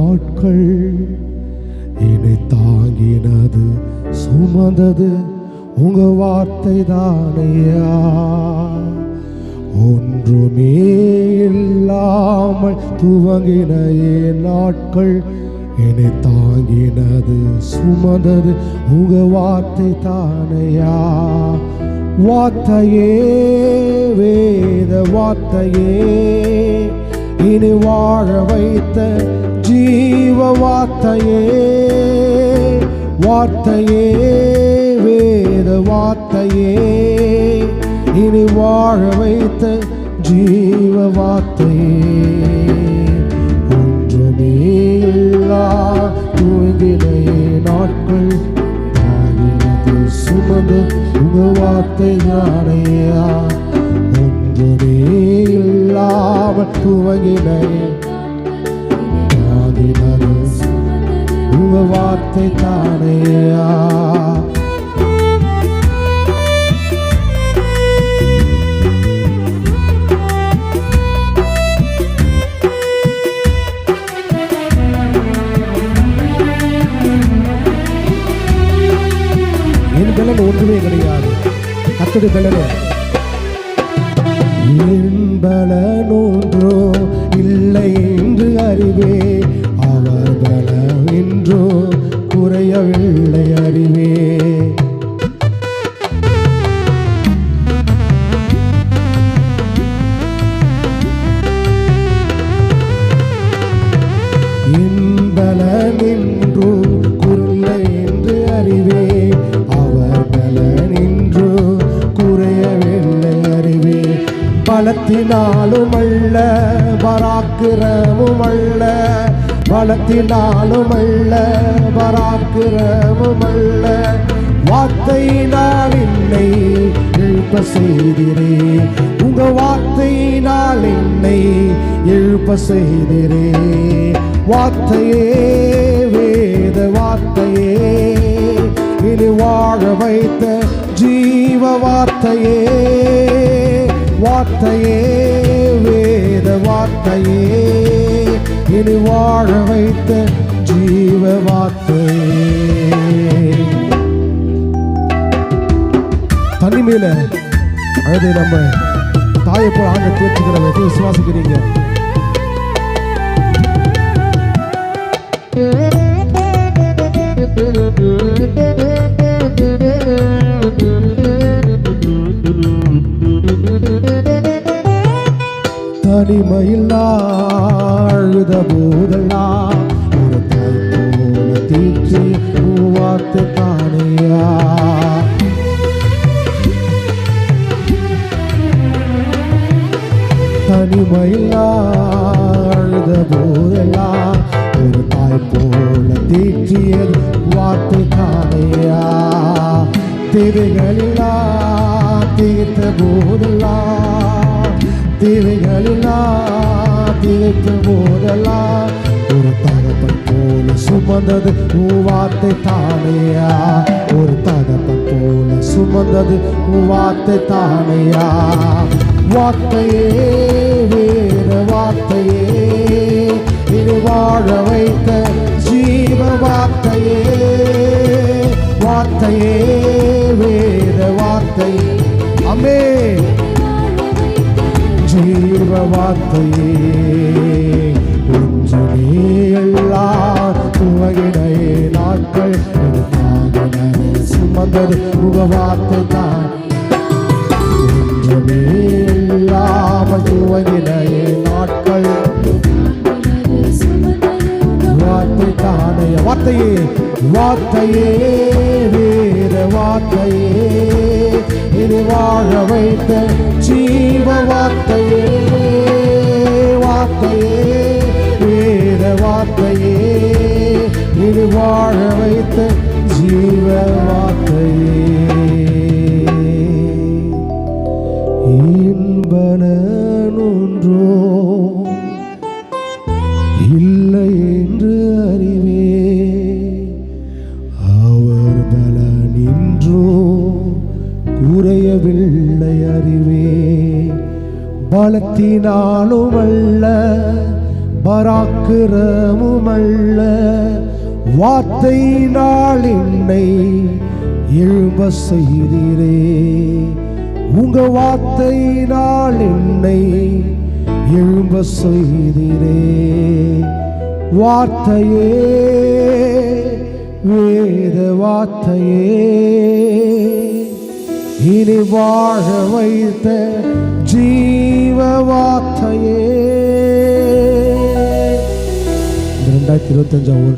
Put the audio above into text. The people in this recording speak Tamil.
நாட்கள் என்னை தாங்கினது சுமந்தது உங்க வார்த்தை தானையா. ஒன்றுமே இல்லாமல் துவங்கின நாட்கள் என்னை தாங்கினது சுமந்தது உங்க வார்த்தை தானையா. வார்த்தையே வேத வார்த்தையே இனி வாழ வைத்த ஜீவ வார்த்தையே. வார்த்தையே வேத வார்த்தையே இனி வாழ வைத்த ஜீவ வார்த்தையே. ஒன்றுமே இல்லா துவங்கின நாட்கள் தாங்கினது சுமந்து உங்க வார்த்தை தானையா. ஒன்றுமே இல்லாமல் துவங்கின தாங்கினது உங்க வார்த்தை தானையா. என் பலன் ஒன்றுமே கிடையாது, கர்த்தருடைய பலன். என் பலன் ஒன்றோ இல்லை என்று அறிவே, அவர் பலம் என்றோ குறையவில்லை அறிவே. என் பலன் என்றோ குறையவில்லை என்று அறிவே, அவர் பலன் என்றோ குறையவில்லை அறிவே. பலத்தினாலும் அல்ல பராக்கிரமும் அல்ல, பலத்தினாலும் அல்ல பராக்கிரமும் அல்ல, வார்த்தையினால் என்னை எழுப்ப செய்திரே. உங்க வார்த்தையினால் என்னை எழுப்ப செய்திரே. வார்த்தையே வேத வார்த்தையே இனி வாழ வைத்த ஜீவ வார்த்தையே. வார்த்தையே வேத வார்த்தையே இனி வாழ வைத்த ஜீவ வார்த்தையே. தனிமையில அழுது நம்ம தாயை போல ஆண்ட தேர்ச்சிக்கிறவங்க விசுவாசிக்கிறீங்க. தனிமையில் அழுத போதெல்லாம் ஒரு தாய் போல தீர்ச்சி வார்த்தை தானையா. தனிமையில் அழுத போதெல்லாம் ஒரு தாய் போல தீர்ச்சியது வார்த்தை தானையா. தேவைகளில்லா தீர்த்த போதெல்லாம், தேவைகளில்லா தீர்த்த போதெல்லாம் ஒரு தகப்பன் போல சுமந்தது வார்த்தை தானையா. ஒரு தகப்பன் போல சுமந்தது வார்த்தை தானையா. வார்த்தையே வேத வார்த்தையே இனி வாழ வைத்த ஜீவ வார்த்தையே. வார்த்தையே வேத வார்த்தை அமே ஜீவ வார்த்தையே. ஒன்றுமே எல்லாம் துவங்கினையே நாட்கள் சுமந்தது உங்க வார்த்தை தான். ஒன்றுமே இல்லாமல் துவங்கினையே நாட்கள் வார்த்தை தானே. வார்த்தையே வார்த்தையே வேத வார்த்தையே இனி வாழ வைத்த ஜீவ வார்த்தையே. வார்த்தையே வேத வார்த்தையே இனி வாழ வைத்த ஜீவ வார்த்தையே. இன்பலன் ஒன்றோ இல்லை என்று அறிவே, அவர் பலன் என்றோ குறையவில்லை அறிவே. பலத்தினாலும் அல்ல பராக்கிரமுமல்ல வார்த்தையினால் என்னை எழும்ப செய்தீரே. உங்க வார்த்தையினால் என்னை எழும்ப செய்தீரே. வார்த்தையே, வேத வார்த்தையே, இனி வாழ வைத்த ஜீவ வார்த்தையே. 2025